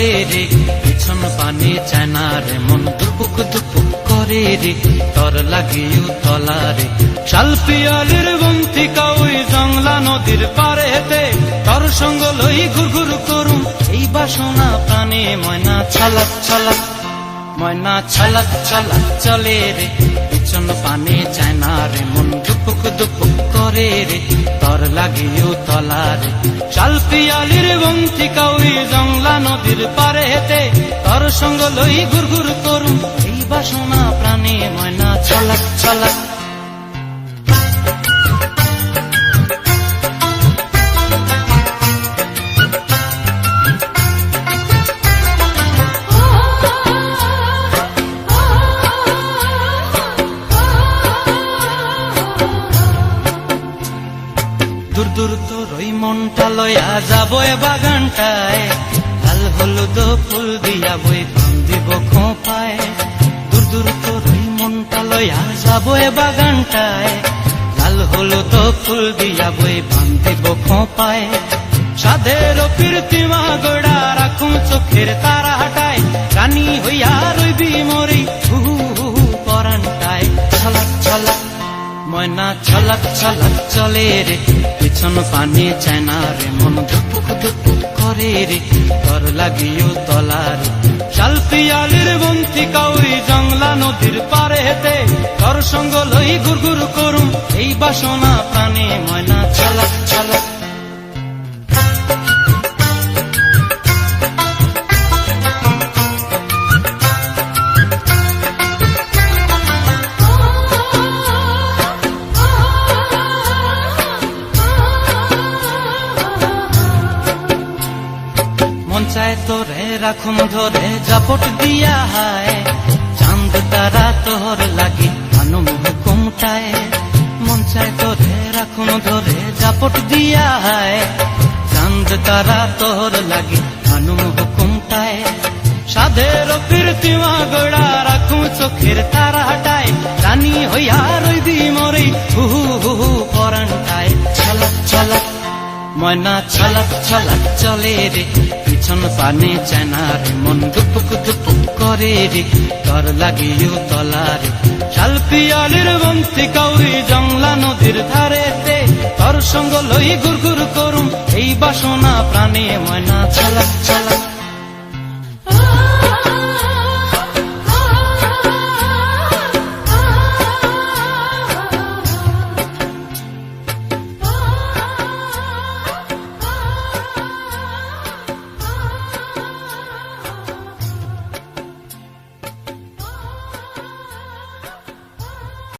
চলে রে, পিছন পানে চায় না রে, মন দুপুক দুপুক করে রে, তর লাগিও তলা রে। শাল পিয়ালির বন্তিকা ওই জংলা নদীর পারে হেতে, তর সঙ্গ লই ঘুর ঘুর করুম এই বাসনা প্রাণে। ময়না ছলাক ছলাক, ময়না ছলাক ছলাক চলে রে, পিছন পানে চায় না রে, মন দুপুক দুপুক করে রে, তর লাগিও তলা রে। শাল পিয়ালির বন্তিকা ওই জংলা নদীর পারে হেতে, তর সঙ্গ লই ঘুর ঘুর করুম এই বাসনা প্রাণে। ময়না ছলাক ছলাক। দূর দূর তোর ওই মনটা লয়া যাবো এ বাগানটায়, লাল হলুদ ফুল দিয়া বই বান্ধিব খোঁপায়। দূর দূর তোর ওই মনটা লয়া যাবো এ বাগানটায়, লাল হলুদ ফুল দিয়া বই বান্ধিব খোঁপায়। সাধের কীর্তিমা গোড়া রাখুম চোখের তারা হাটায়, রানী হইয়া রইবি মরি হু হু পরানটায়। ছলাক ছলাক, ময়না ছলাক ছলাক চলে রে, পিছন পানে চায় না রে, মন ধুপুক ধুপুক করে রে, তর লাগিও তলা রে। শাল পিয়ালির বন্তিকা ওই জংলা নদীর পারে হেতে, তর সঙ্গ লই ঘুর ঘুর করুম এই বাসনা প্রাণে। ময়না ছলাক ছলাক। মন চায় তোরে রাখুম ধরে জাপট দিয়া হায়, চাঁদ তারা তোর লাগি আনুম হুকুমটায়। মন চায় তোরে রাখুম ধরে জাপট দিয়া হায়, চাঁদ তারা তোর লাগি আনুম হুকুমটায়। সাধের কীর্তিমা গোড়া রাখুম চোখের তারা হাটায়, রানী হইয়া রইবি মরি হু হু পরানটায়। ছলাক ছলাক, ময়না ছলাক ছলাক চলে রে, পিছন পানে চায় না রে, মন দুপুক দুপুক করে রে, তর লাগিও তলা রে। শাল পিয়ালির বন্তিকা ওই জংলা নদীর ধারেতে, তর সঙ্গ লই ঘুর ঘুর করুম এই বাসনা প্রাণে। ময়না ছলাক ছলাক।